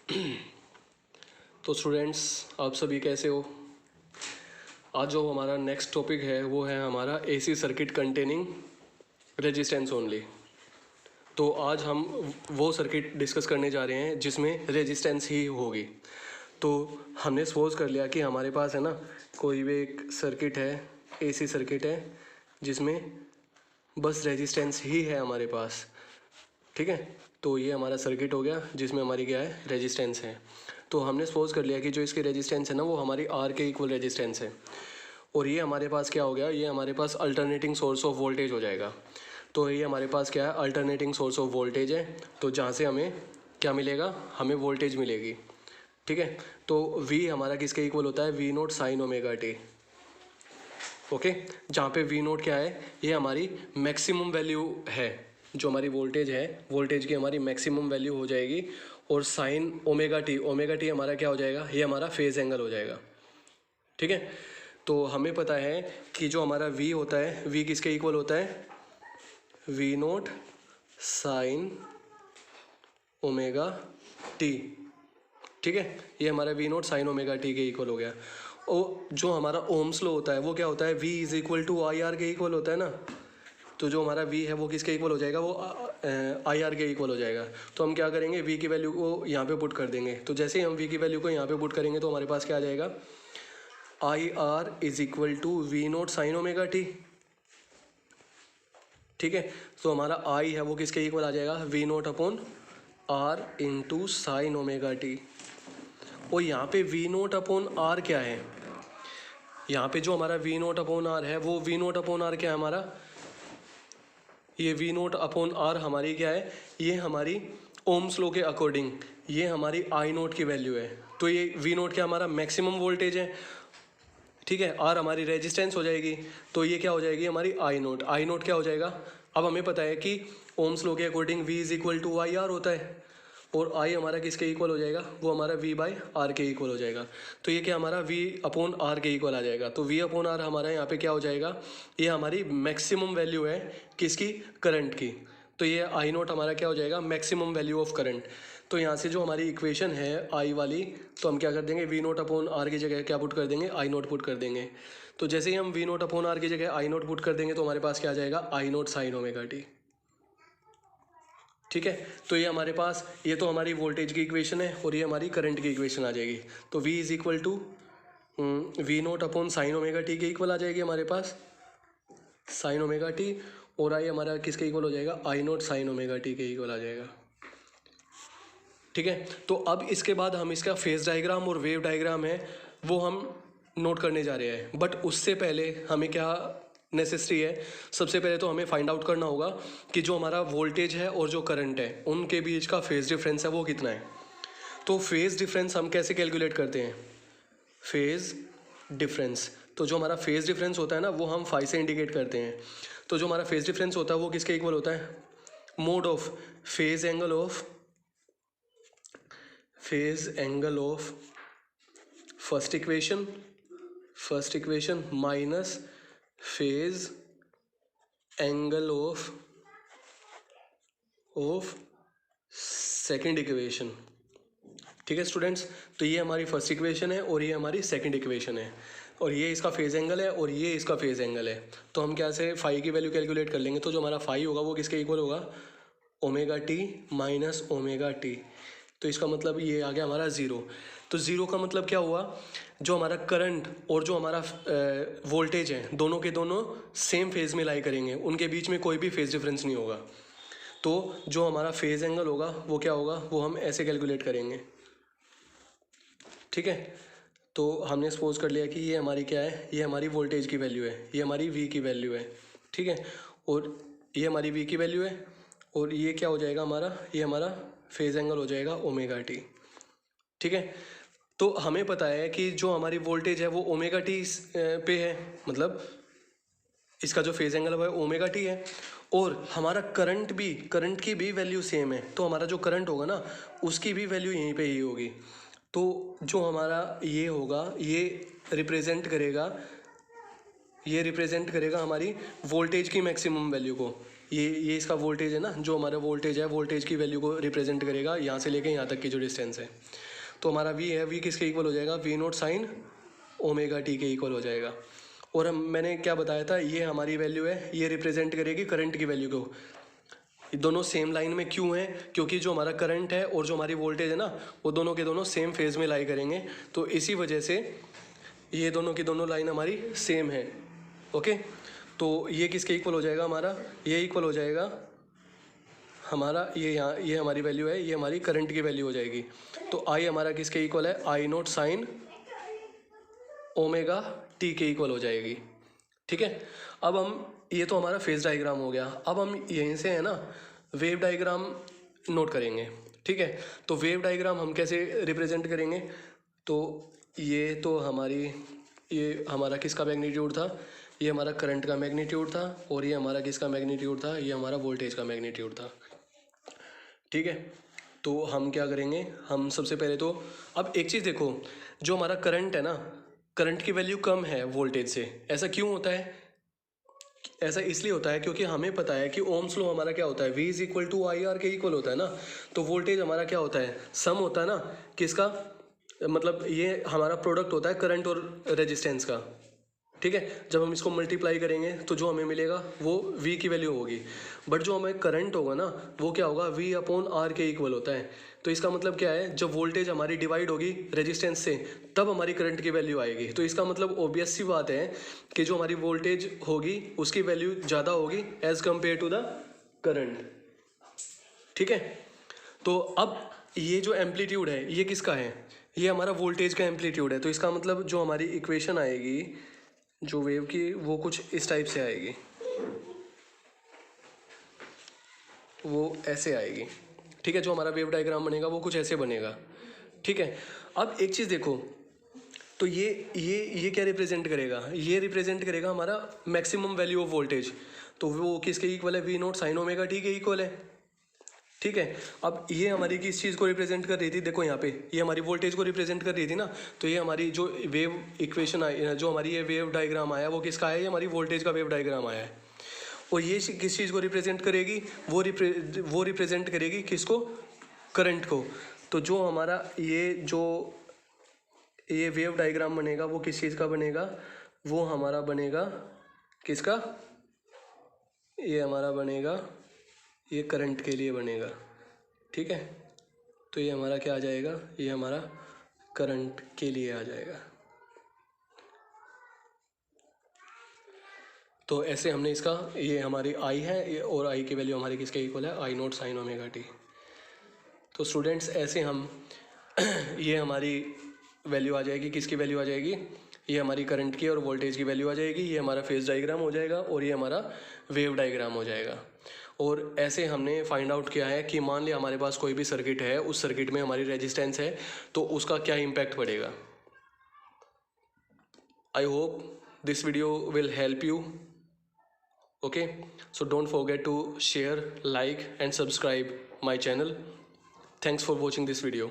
तो स्टूडेंट्स, आप सभी कैसे हो? आज जो हमारा नेक्स्ट टॉपिक है वो है हमारा AC circuit containing resistance only. तो आज हम वो सर्किट डिस्कस करने जा रहे हैं जिसमें रेजिस्टेंस ही होगी। तो हमने सपोज कर लिया कि हमारे पास है ना कोई भी एक सर्किट है, एसी सर्किट है, जिसमें बस रेजिस्टेंस ही है हमारे पास। ठीक है, तो ये हमारा सर्किट हो गया जिसमें हमारी क्या है, रेजिस्टेंस है। तो हमने सपोज कर लिया कि जो इसकी रेजिस्टेंस है ना वो हमारी आर के इक्वल रेजिस्टेंस है, और ये हमारे पास क्या हो गया, ये हमारे पास अल्टरनेटिंग सोर्स ऑफ वोल्टेज हो जाएगा। तो ये हमारे पास क्या है, अल्टरनेटिंग सोर्स ऑफ वोल्टेज है। तो जहाँ से हमें क्या मिलेगा, हमें वोल्टेज मिलेगी। ठीक है, तो V हमारा किसके इक्वल होता है, V naught sine omega T. Okay, जहाँ पे V नोट क्या है, ये हमारी मैक्सिमम वैल्यू है, जो हमारी वोल्टेज है, वोल्टेज की हमारी मैक्सिमम वैल्यू हो जाएगी। और साइन ओमेगा टी हमारा क्या हो जाएगा, ये हमारा फेज एंगल हो जाएगा। ठीक है, तो हमें पता है कि जो हमारा V होता है, V किसके इक्वल होता है, V naught sine omega t. ठीक है, ये हमारा V naught sine omega t के इक्वल हो गया। और जो हमारा ओम्स लॉ होता है वो क्या होता है, V is equal to I r के इक्वल होता है ना। तो जो हमारा V है वो किसके इक्वल हो जाएगा, वो आई आर के इक्वल हो जाएगा। तो हम क्या करेंगे, V की वैल्यू को यहाँ पे पुट कर देंगे। तो जैसे ही हम V की वैल्यू को यहाँ पे पुट करेंगे तो हमारे पास क्या आ जाएगा, I r is equal to V naught sine omega t. ठीक है, तो हमारा I है वो किसके इक्वल आ जाएगा, V naught upon R into sine omega T. और यहाँ पे V नोट अपॉन R क्या है, यहाँ पे जो हमारा V नोट अपॉन R है वो V नोट अपॉन R क्या है हमारा, ये V नोट अपॉन R हमारी क्या है, ये हमारी ओम्स लॉ के अकॉर्डिंग ये हमारी I नोट की वैल्यू है। तो ये V नोट क्या हमारा मैक्सिमम वोल्टेज है। ठीक है, R हमारी रेजिस्टेंस हो जाएगी, तो ये क्या हो जाएगी हमारी आई नोट क्या हो जाएगा। अब हमें पता है कि ओम्स लॉ के according V is equal to I r होता है, और I हमारा किसके इक्वल हो जाएगा, वो हमारा V बाई आर के इक्वल हो जाएगा। तो ये क्या हमारा V अपॉन आर के इक्वल आ जाएगा। तो V अपॉन आर हमारा यहाँ पे क्या हो जाएगा, ये हमारी मैक्सिमम वैल्यू है किसकी, करंट की। तो ये आई नोट हमारा क्या हो जाएगा, मैक्सिमम वैल्यू ऑफ करंट। तो यहाँ से जो हमारी इक्वेशन है आई वाली, तो हम क्या कर देंगे, V नोट अपॉन आर की जगह क्या पुट कर देंगे, आई नोट पुट कर देंगे। तो जैसे ही हम V नोट अपॉन आर की जगह आई नोट पुट कर देंगे तो हमारे पास क्या आ जाएगा, आई नोट साइन ओमेगा टी। ठीक है, तो ये हमारे पास, ये तो हमारी वोल्टेज की इक्वेशन है और ये हमारी करंट की इक्वेशन आ जाएगी। तो V is equal to V naught upon sine omega t के इक्वल आ जाएगी हमारे पास, साइन ओमेगा टी। और आई हमारा किसके इक्वल हो जाएगा, आई नोट साइन ओमेगा टी के इक्वल आ जाएगा। ठीक है, तो अब इसके बाद हम इसका फेज डायग्राम और वेव डायग्राम है वो हम नोट करने जा रहे हैं। बट उससे पहले हमें क्या नेसेसरी है, सबसे पहले तो हमें फाइंड आउट करना होगा कि जो हमारा वोल्टेज है और जो करंट है उनके बीच का फेज डिफरेंस है वो कितना है। तो फेज डिफरेंस हम कैसे कैलकुलेट करते हैं, फेज डिफरेंस, तो जो हमारा फेज डिफरेंस होता है ना वो हम फाई से इंडिकेट करते हैं। तो जो हमारा फेज डिफरेंस होता है वो किसके इक्वल होता है, mode of phase angle of first equation minus phase angle of second equation. ठीक है स्टूडेंट्स, तो ये हमारी फर्स्ट इक्वेशन है और ये हमारी सेकंड इक्वेशन है, और ये इसका फेज एंगल है और ये इसका फेज एंगल है। तो हम क्या से फाई की वैल्यू कैलकुलेट कर लेंगे। तो जो हमारा फाई होगा वो किसके इक्वल होगा, omega T minus omega T. तो इसका मतलब ये आ गया हमारा ज़ीरो। तो ज़ीरो का मतलब क्या हुआ, जो हमारा करंट और जो हमारा वोल्टेज है दोनों के दोनों सेम फेज में लाई करेंगे, उनके बीच में कोई भी फेज डिफरेंस नहीं होगा। तो जो हमारा फेज एंगल होगा वो क्या होगा, वो हम ऐसे कैलकुलेट करेंगे। ठीक है, तो हमने सपोज कर लिया कि ये हमारी क्या है, ये हमारी वोल्टेज की वैल्यू है, ये हमारी V की वैल्यू है। ठीक है, और ये हमारी V की वैल्यू है, और ये क्या हो जाएगा हमारा, ये हमारा फेज एंगल हो जाएगा ओमेगा टी। ठीक है, तो हमें पता है कि जो हमारी वोल्टेज है वो ओमेगा टी पे है, मतलब इसका जो फेज एंगल है वो ओमेगा टी है, और हमारा करंट की भी वैल्यू सेम है। तो हमारा जो करंट होगा ना उसकी भी वैल्यू यहीं पे ही होगी। तो जो हमारा ये होगा ये रिप्रेजेंट करेगा हमारी वोल्टेज की मैक्सिमम वैल्यू को। ये इसका वोल्टेज है ना, जो हमारा वोल्टेज है, वोल्टेज की वैल्यू को रिप्रेजेंट करेगा यहाँ से लेके यहाँ तक की जो डिस्टेंस है। तो हमारा वी है, वी किसके इक्वल हो जाएगा, V naught sine omega t के इक्वल हो जाएगा। और मैंने क्या बताया था, ये हमारी वैल्यू है, ये रिप्रेजेंट करेगी करंट की वैल्यू को। ये दोनों सेम लाइन में क्यों है, क्योंकि जो हमारा करंट है और जो हमारी वोल्टेज है ना, वो दोनों के दोनों सेम फेज में लाई करेंगे। तो इसी वजह से ये दोनों की दोनों लाइन हमारी सेम है। ओके, तो ये किसके इक्वल हो जाएगा हमारा, ये इक्वल हो जाएगा हमारा, ये यहाँ, ये हमारी वैल्यू है, ये हमारी करंट की वैल्यू हो जाएगी। तो आई हमारा किसके इक्वल है, आई नोट साइन ओमेगा टी के इक्वल हो जाएगी। ठीक है, अब हम, ये तो हमारा फेज डायग्राम हो गया। अब हम यहीं से है ना वेव डायग्राम नोट करेंगे। ठीक है, तो वेव डायग्राम हम कैसे रिप्रेजेंट करेंगे, तो ये तो हमारी, ये हमारा किसका मैग्नीट्यूड था, ये हमारा करंट का मैग्नीट्यूड था, और ये हमारा किसका मैग्नीट्यूड था, ये हमारा वोल्टेज का मैग्नीट्यूड था। ठीक है, तो हम क्या करेंगे, हम सबसे पहले तो, अब एक चीज़ देखो, जो हमारा करंट है ना, करंट की वैल्यू कम है वोल्टेज से। ऐसा क्यों होता है, ऐसा इसलिए होता है क्योंकि हमें पता है कि ओम्स लॉ हमारा क्या होता है, V is equal to I r के इक्वल होता है ना। तो वोल्टेज हमारा क्या होता है, सम होता है ना किसका, मतलब ये हमारा प्रोडक्ट होता है करंट और रेजिस्टेंस का। ठीक है, जब हम इसको मल्टीप्लाई करेंगे तो जो हमें मिलेगा वो V की वैल्यू होगी। बट जो हमें करंट होगा ना, वो क्या होगा, V अपॉन R के इक्वल होता है। तो इसका मतलब क्या है, जब वोल्टेज हमारी डिवाइड होगी रेजिस्टेंस से, तब हमारी करंट की वैल्यू आएगी। तो इसका मतलब ऑब्वियस सी बात है कि जो हमारी वोल्टेज होगी उसकी वैल्यू ज़्यादा होगी as compare to the current. ठीक है, तो अब ये जो एम्पलीट्यूड है ये किसका है, ये हमारा वोल्टेज का एम्पलीट्यूड है। तो इसका मतलब जो हमारी इक्वेशन आएगी जो वेव की, वो कुछ इस टाइप से आएगी, वो ऐसे आएगी। ठीक है, जो हमारा वेव डायग्राम बनेगा वो कुछ ऐसे बनेगा। ठीक है, अब एक चीज़ देखो, तो ये क्या रिप्रेजेंट करेगा, ये रिप्रेजेंट करेगा हमारा मैक्सिमम वैल्यू ऑफ वोल्टेज। तो वो किसके इक्वल है, V naught sine omega t के इक्वल है। ठीक है, अब ये हमारी किस चीज़ को रिप्रेजेंट कर रही थी, देखो यहाँ पे ये हमारी वोल्टेज को रिप्रेजेंट कर रही थी ना। तो ये हमारी जो वेव इक्वेशन आई, जो हमारी ये वेव डायग्राम आया, वो किसका आया, ये हमारी वोल्टेज का वेव डायग्राम आया है। और ये किस चीज़ को रिप्रेजेंट करेगी, वो रिप्रेजेंट करेगी किसको, करंट को। तो जो हमारा ये वेव डायग्राम बनेगा वो किस चीज़ का बनेगा, वो हमारा बनेगा किसका, ये हमारा बनेगा, ये करंट के लिए बनेगा। ठीक है, तो ये हमारा क्या आ जाएगा, ये हमारा करंट के लिए आ जाएगा। तो ऐसे हमने इसका, ये हमारी आई है, ये और आई की वैल्यू हमारी किसके इक्वल है, आई नोट साइन ओमेगा टी। तो स्टूडेंट्स ऐसे हम ये हमारी वैल्यू आ जाएगी, किसकी वैल्यू आ जाएगी, ये हमारी करंट की और वोल्टेज की वैल्यू आ जाएगी। ये हमारा फेज डायग्राम हो जाएगा और ये हमारा वेव डायग्राम हो जाएगा। और ऐसे हमने फाइंड आउट किया है कि मान लिया हमारे पास कोई भी सर्किट है, उस सर्किट में हमारी रेजिस्टेंस है, तो उसका क्या इम्पैक्ट पड़ेगा। I hope this video will help you. Okay, so don't forget to share, like and subscribe my channel. Thanks for watching this video.